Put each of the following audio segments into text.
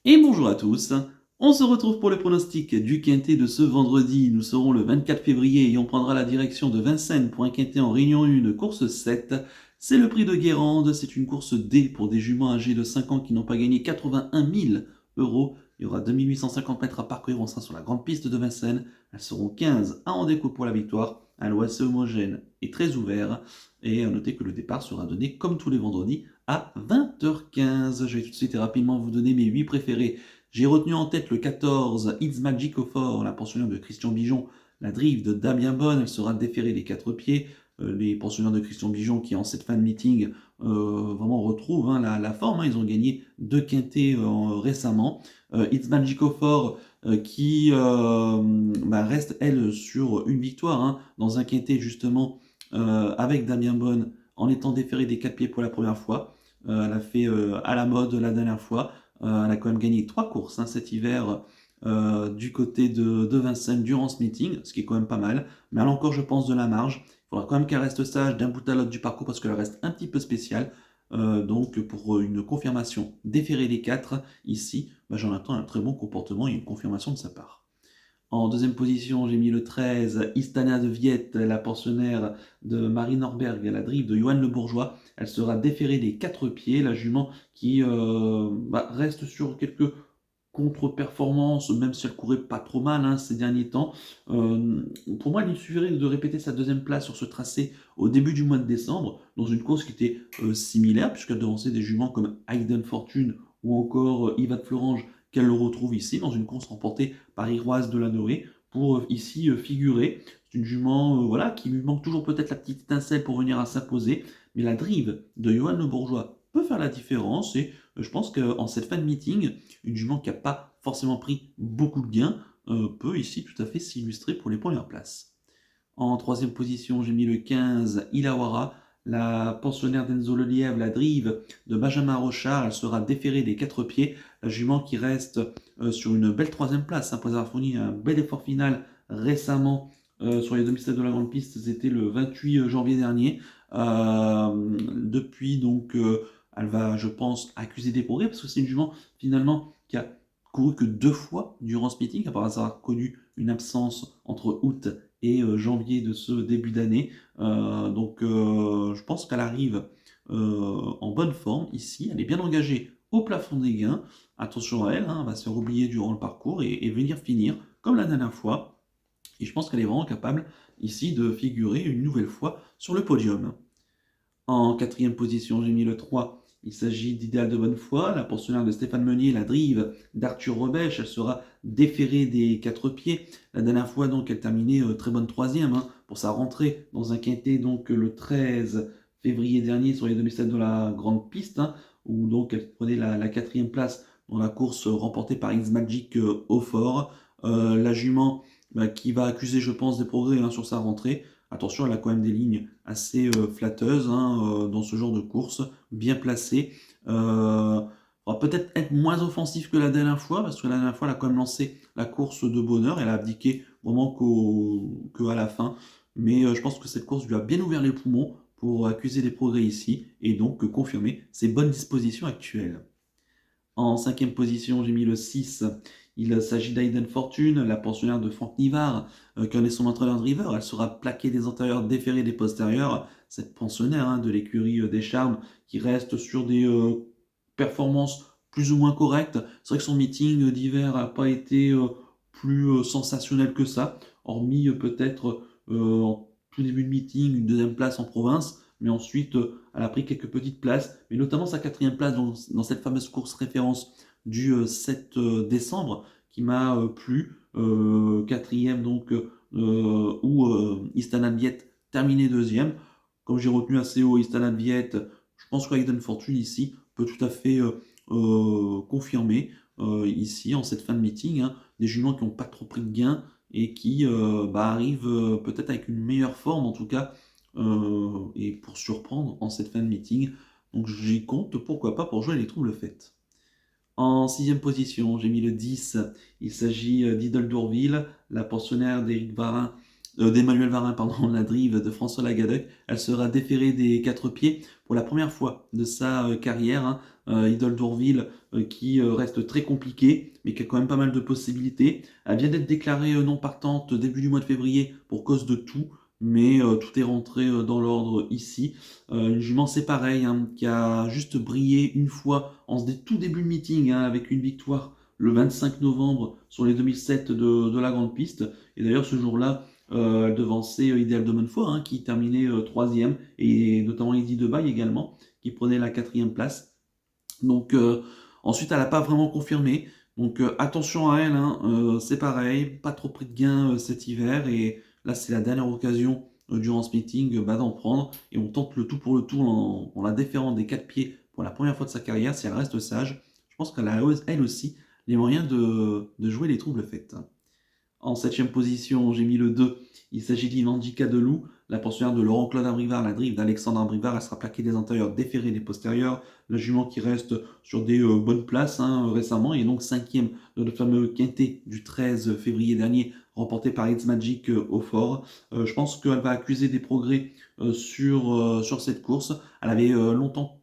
Et bonjour à tous, on se retrouve pour le pronostic du quintet de ce vendredi. Nous serons le 24 février et on prendra la direction de Vincennes pour un quintet en Réunion 1, course 7. C'est le prix de Guérande, c'est une course D pour des juments âgés de 5 ans qui n'ont pas gagné 81 000 euros. Il y aura 2850 mètres à parcourir, on sera sur la grande piste de Vincennes. Elles seront 15 à en découpe pour la victoire. Un lot assez homogène et très ouvert. Et à noter que le départ sera donné comme tous les vendredis à 20h15. Je vais tout de suite et rapidement vous donner mes 8 préférés. J'ai retenu en tête le 14, It's Magic au fort, la pensionnaire de Christian Bijon, la drive de Damien Bonne, elle sera déférée des 4 pieds. Les pensionnaires de Christian Bijon qui en cette fin de meeting vraiment retrouvent la forme, hein. Ils ont gagné 2 quintés récemment. It's Magic au fort qui reste elle sur une victoire, hein, dans un quintet justement avec Damien Bonne en étant déférée des 4 pieds pour la première fois. Elle a fait à la mode la dernière fois. Elle a quand même gagné 3 courses, hein, cet hiver du côté de Vincennes durant ce meeting, ce qui est quand même pas mal. Mais elle a encore, je pense, de la marge. Il faudra quand même qu'elle reste sage d'un bout à l'autre du parcours parce qu'elle reste un petit peu spéciale. Donc pour une confirmation déférée des 4, ici, j'en attends un très bon comportement et une confirmation de sa part. En deuxième position, j'ai mis le 13, Istana de Viette, la pensionnaire de Marie Norberg, la drive de Johan Le Bourgeois. Elle sera déférée des 4 pieds, la jument qui reste sur quelques contre-performances, même si elle courait pas trop mal, hein, ces derniers temps. Pour moi, il suffirait de répéter sa deuxième place sur ce tracé au début du mois de décembre, dans une course qui était similaire, puisqu'elle devançait des juments comme Hayden Fortune ou encore Yvan Florange, qu'elle le retrouve ici, dans une course remportée par Iroise de la Noé, pour ici figurer. C'est une jument voilà, qui lui manque toujours peut-être la petite étincelle pour venir à s'imposer, mais la drive de Johan Le Bourgeois peut faire la différence, et je pense qu'en cette fin de meeting, une jument qui n'a pas forcément pris beaucoup de gains peut ici tout à fait s'illustrer pour les premières places. En troisième position, j'ai mis le 15, Ilawara, la pensionnaire d'Enzo Lelièvre, la drive de Benjamin Rochard. Elle sera déférée des 4 pieds. La jument qui reste sur une belle troisième place, après avoir fourni un bel effort final récemment sur les demi-stades de la grande piste. C'était le 28 janvier dernier. Depuis, donc, elle va, je pense, accuser des progrès parce que c'est une jument finalement qui a couru que 2 fois durant ce meeting, après avoir connu une absence entre août et janvier de ce début d'année. Je pense qu'elle arrive en bonne forme ici. Elle est bien engagée au plafond des gains. Attention à elle, hein, elle va se faire oublier durant le parcours et venir finir comme la dernière fois. Et je pense qu'elle est vraiment capable ici de figurer une nouvelle fois sur le podium. En quatrième position, j'ai mis le 3. Il s'agit d'Idéal de bonne foi, la pensionnaire de Stéphane Meunier, la drive d'Arthur Rebèche. Elle sera déférée des 4 pieds. La dernière fois, donc, elle terminait très bonne troisième, hein, pour sa rentrée dans un quintet donc le 13 février dernier sur les demi-stades de la grande piste, hein, où donc elle prenait la quatrième place dans la course remportée par X Magic au fort. La jument qui va accuser, je pense, des progrès, hein, sur sa rentrée. Attention, elle a quand même des lignes assez flatteuses, hein, dans ce genre de course, bien placées. Va peut-être être moins offensif que la dernière fois, parce que la dernière fois, elle a quand même lancé la course de bonheur, elle a abdiqué vraiment qu'à la fin. Mais je pense que cette course lui a bien ouvert les poumons pour accuser des progrès ici, et donc confirmer ses bonnes dispositions actuelles. En cinquième position, j'ai mis le 6. Il s'agit d'Aiden Fortune, la pensionnaire de Franck Nivard, qui en est son entraîneur driver. Elle sera plaquée des antérieurs, déférée des postérieurs. Cette pensionnaire, hein, de l'écurie des Charmes, qui reste sur des performances plus ou moins correctes. C'est vrai que son meeting d'hiver n'a pas été plus sensationnel que ça, hormis peut-être en tout début de meeting, une deuxième place en province. Mais ensuite, elle a pris quelques petites places, mais notamment sa quatrième place dans cette fameuse course référence du 7 décembre qui m'a plu. Quatrième donc, où Istana Viet terminé deuxième. Comme j'ai retenu assez haut Istana Viet, je pense que Hayden Fortune ici peut tout à fait confirmer ici en cette fin de meeting, hein, des juments qui n'ont pas trop pris de gains et qui arrivent peut-être avec une meilleure forme en tout cas, et pour surprendre en cette fin de meeting. Donc j'y compte, pourquoi pas, pour jouer les troubles faites. En sixième position, j'ai mis le 10. Il s'agit d'Idole d'Ourville, la pensionnaire d'Éric Varin, d'Emmanuel Varin, pardon, la drive de François Lagadec, elle sera déférée des 4 pieds pour la première fois de sa carrière. Hein. Idole d'Ourville qui reste très compliqué, mais qui a quand même pas mal de possibilités. Elle vient d'être déclarée non partante début du mois de février pour cause de tout, mais tout est rentré dans l'ordre ici. Une jument, c'est pareil, hein, qui a juste brillé une fois en ce tout début de meeting, hein, avec une victoire le 25 novembre sur les 2007 de la Grande Piste. Et d'ailleurs, ce jour-là, elle devançait Idéal de Montfort, hein, qui terminait troisième, et notamment Eddie Debaille également, qui prenait la quatrième place. Donc ensuite, elle n'a pas vraiment confirmé. Donc attention à elle, hein, c'est pareil, pas trop pris de gain cet hiver. Et là, c'est la dernière occasion durant ce meeting d'en prendre. Et on tente le tout pour le tout en la déférant des 4 pieds pour la première fois de sa carrière. Si elle reste sage, je pense qu'elle a elle aussi les moyens de jouer les troubles faites. En 7ème position, j'ai mis le 2. Il s'agit d'Ivandica de Loup, la pensionnaire de Laurent-Claude Abrivard, la drive d'Alexandre Abrivard. Elle sera plaquée des antérieurs, déférée des postérieurs. La jument qui reste sur des bonnes places récemment, et donc 5e de notre fameux quintet du 13 février dernier, remporté par It's Magic au fort. Je pense qu'elle va accuser des progrès sur cette course. Elle avait longtemps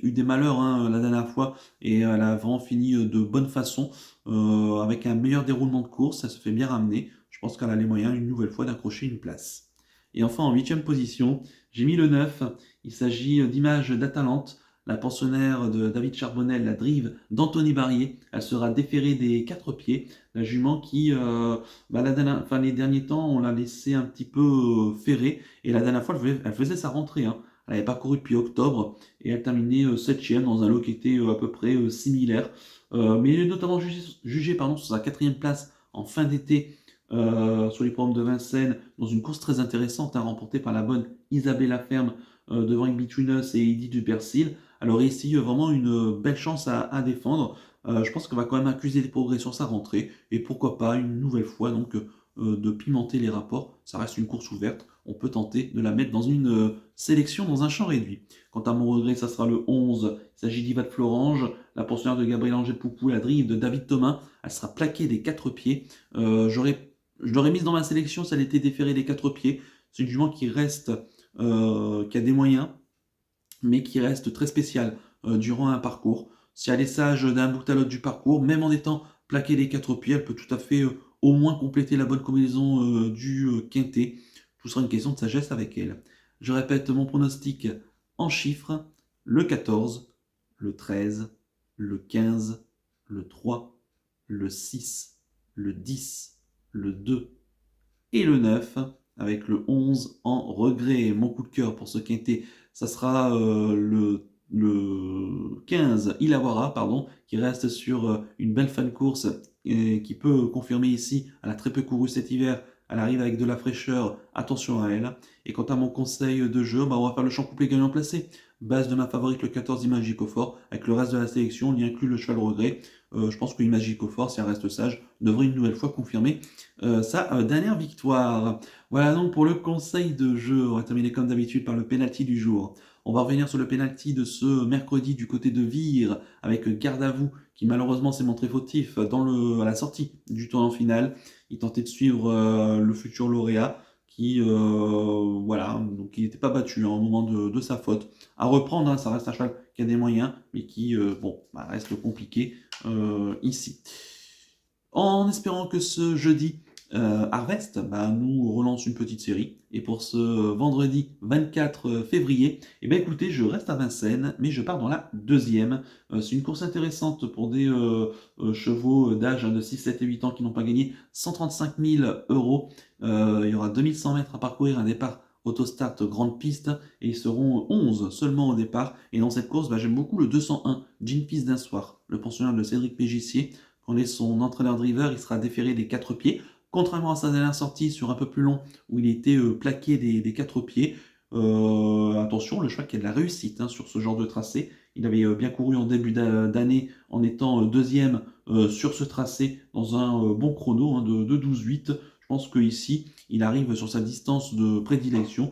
eu des malheurs la dernière fois, et elle a vraiment fini de bonne façon. Avec un meilleur déroulement de course, ça se fait bien ramener. Je pense qu'elle a les moyens une nouvelle fois d'accrocher une place. Et enfin en 8ème position, j'ai mis le 9. Il s'agit d'Image d'Atalante, la pensionnaire de David Charbonnel, la drive d'Anthony Barrier. Elle sera déférée des 4 pieds. La jument qui, les derniers temps, on l'a laissé un petit peu ferrée. Et la dernière fois, elle faisait sa rentrée. Hein. Elle n'avait pas couru depuis octobre et elle terminait 7e dans un lot qui était à peu près similaire. Mais il est notamment jugé sur sa 4e place en fin d'été sur les programmes de Vincennes, dans une course très intéressante, remportée par la bonne Isabelle Laferme devant In Between Us et Edith Dupersil. Alors ici, vraiment une belle chance à défendre. Je pense qu'on va quand même accuser des progrès sur sa rentrée, et pourquoi pas une nouvelle fois donc de pimenter les rapports. Ça reste une course ouverte, on peut tenter de la mettre dans une sélection dans un champ réduit. Quant à mon regret, ça sera le 11. Il s'agit d'Iva de Florange, la pensionnaire de Gabriel Angel Poupou, la drive de David Thomas. Elle sera plaquée des 4 pieds. Je l'aurais mise dans ma sélection si elle était déférée des 4 pieds. C'est une jument qui reste, qui a des moyens, mais qui reste très spéciale durant un parcours. Si elle est sage d'un bout à l'autre du parcours, même en étant plaquée des 4 pieds, elle peut tout à fait au moins compléter la bonne combinaison du quintet. Tout sera une question de sagesse avec elle. Je répète mon pronostic en chiffres: le 14, le 13, le 15, le 3, le 6, le 10, le 2 et le 9, avec le 11 en regret. Mon coup de cœur pour ce quintet, ça sera le 15, Ilawara, pardon, qui reste sur une belle fin de course et qui peut confirmer ici. Elle a très peu couru cet hiver. Elle arrive avec de la fraîcheur, attention à elle. Et quant à mon conseil de jeu, on va faire le champ couplet gagnant placé. Base de ma favorite, le 14 Imagico Fort. Avec le reste de la sélection, on y inclut le cheval regret. Je pense que Imagico Fort, si elle reste sage, devrait une nouvelle fois confirmer sa dernière victoire. Voilà donc pour le conseil de jeu. On va terminer comme d'habitude par le penalty du jour. On va revenir sur le penalty de ce mercredi du côté de Vire, avec Garde à vous, qui malheureusement s'est montré fautif à la sortie du tournant final. Il tentait de suivre le futur lauréat, qui donc il n'était pas battu au moment de sa faute. À reprendre, ça reste un cheval qui a des moyens, mais qui reste compliqué ici. En espérant que ce jeudi, Harvest nous relance une petite série. Et pour ce vendredi 24 février, écoutez, je reste à Vincennes, mais je pars dans la 2e. C'est une course intéressante pour des chevaux d'âge de 6, 7 et 8 ans qui n'ont pas gagné 135 000 euros. Il y aura 2100 mètres à parcourir, un départ autostart grande piste, et ils seront 11 seulement au départ. Et dans cette course, j'aime beaucoup le 201, Jean Fils d'un soir, le pensionnaire de Cédric Pégissier. Quand il est son entraîneur driver, il sera déféré des 4 pieds. Contrairement à sa dernière sortie sur un peu plus long, où il était plaqué des 4 pieds. Attention, le cheval qui a de la réussite sur ce genre de tracé. Il avait bien couru en début d'année en étant 2e sur ce tracé dans un bon chrono de 12-8. Je pense qu'ici, il arrive sur sa distance de prédilection.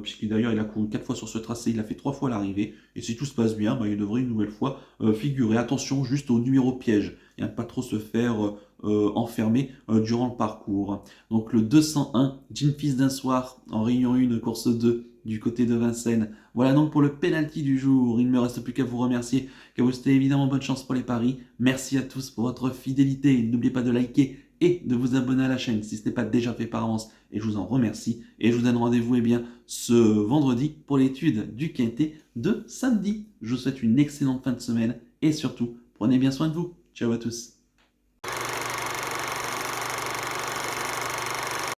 puisque d'ailleurs il a couru 4 fois sur ce tracé, il a fait 3 fois l'arrivée, et si tout se passe bien, il devrait une nouvelle fois figurer. Attention juste au numéro piège, et à ne pas trop se faire enfermer durant le parcours. Donc le 201, Jean Fils d'un soir, en Réunion 1, course 2, du côté de Vincennes. Voilà donc pour le penalty du jour. Il ne me reste plus qu'à vous remercier, qu'à vous souhaiter évidemment bonne chance pour les paris. Merci à tous pour votre fidélité. N'oubliez pas de liker et de vous abonner à la chaîne si ce n'est pas déjà fait par avance, et je vous en remercie. Et je vous donne rendez-vous ce vendredi pour l'étude du quintet de samedi. Je vous souhaite une excellente fin de semaine et surtout, prenez bien soin de vous. Ciao à tous.